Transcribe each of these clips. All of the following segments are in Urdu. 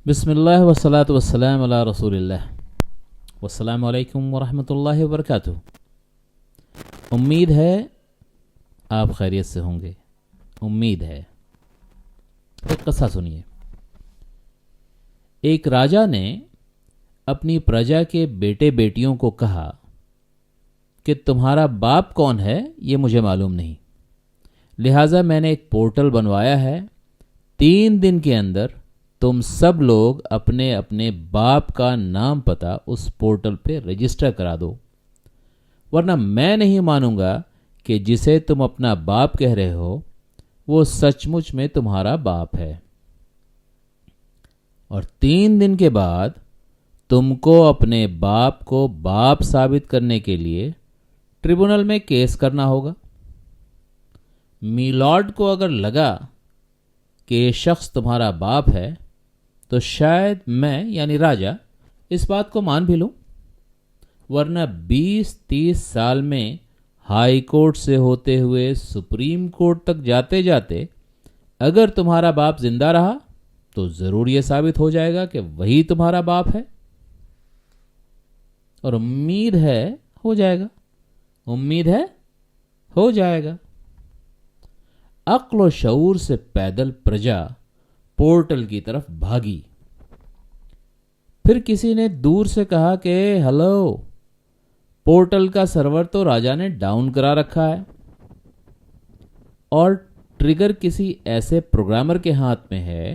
بسم اللہ والصلاة والسلام علی رسول اللہ والسلام علیکم ورحمۃ اللہ وبرکاتہ۔ امید ہے آپ خیریت سے ہوں گے، امید ہے۔ ایک قصہ سنیے۔ ایک راجا نے اپنی پرجا کے بیٹے بیٹیوں کو کہا کہ تمہارا باپ کون ہے یہ مجھے معلوم نہیں، لہٰذا میں نے ایک پورٹل بنوایا ہے، 3 دن کے اندر تم سب لوگ اپنے اپنے باپ کا نام پتہ اس پورٹل پہ رجسٹر کرا دو، ورنہ میں نہیں مانوں گا کہ جسے تم اپنا باپ کہہ رہے ہو وہ سچ مچ میں تمہارا باپ ہے، اور 3 دن کے بعد تم کو اپنے باپ کو باپ ثابت کرنے کے لیے ٹریبونل میں کیس کرنا ہوگا۔ میلارڈ کو اگر لگا کہ یہ شخص تمہارا باپ ہے تو شاید میں یعنی راجا اس بات کو مان بھی لوں، ورنہ 20-30 سال میں ہائی کورٹ سے ہوتے ہوئے سپریم کورٹ تک جاتے جاتے اگر تمہارا باپ زندہ رہا تو ضرور یہ ثابت ہو جائے گا کہ وہی تمہارا باپ ہے، اور امید ہے ہو جائے گا، امید ہے ہو جائے گا۔ عقل و شعور سے پیدل پرجا پورٹل کی طرف بھاگی۔ پھر کسی نے دور سے کہا کہ ہلو، پورٹل کا سرور تو راجا نے ڈاؤن کرا رکھا ہے، اور ٹریگر کسی ایسے پروگرامر کے ہاتھ میں ہے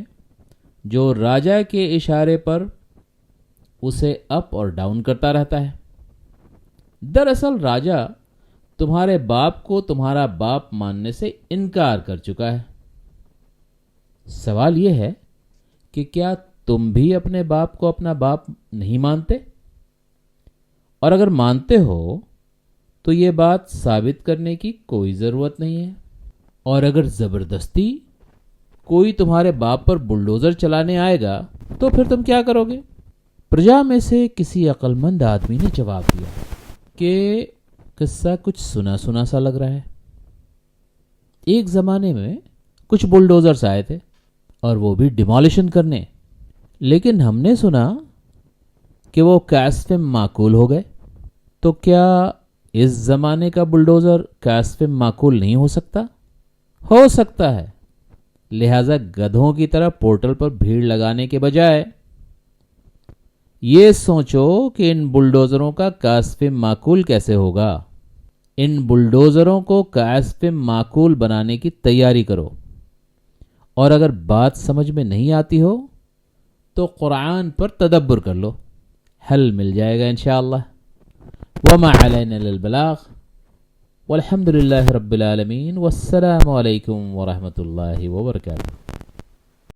جو راجا کے اشارے پر اسے اپ اور ڈاؤن کرتا رہتا ہے۔ دراصل راجا تمہارے باپ کو تمہارا باپ ماننے سے انکار کر چکا ہے۔ سوال یہ ہے کہ کیا تم بھی اپنے باپ کو اپنا باپ نہیں مانتے؟ اور اگر مانتے ہو تو یہ بات ثابت کرنے کی کوئی ضرورت نہیں ہے، اور اگر زبردستی کوئی تمہارے باپ پر بلڈوزر چلانے آئے گا تو پھر تم کیا کرو گے؟ پرجا میں سے کسی عقل مند آدمی نے جواب دیا کہ قصہ کچھ سنا سنا سا لگ رہا ہے۔ ایک زمانے میں کچھ بلڈوزرز آئے تھے اور وہ بھی ڈیمولیشن کرنے، لیکن ہم نے سنا کہ وہ کیسف معقول ہو گئے۔ تو کیا اس زمانے کا بلڈوزر کیسف معقول نہیں ہو سکتا؟ ہو سکتا ہے، لہٰذا گدھوں کی طرح پورٹل پر بھیڑ لگانے کے بجائے یہ سوچو کہ ان بلڈوزروں کا کیسف معقول کیسے ہوگا۔ ان بلڈوزروں کو کیسف معقول بنانے کی تیاری کرو، اور اگر بات سمجھ میں نہیں آتی ہو تو قرآن پر تدبر کر لو، حل مل جائے گا انشاءاللہ۔ وما علینا الا البلاغ والحمد للہ رب العالمین، والسلام علیکم ورحمۃ اللہ وبرکاتہ۔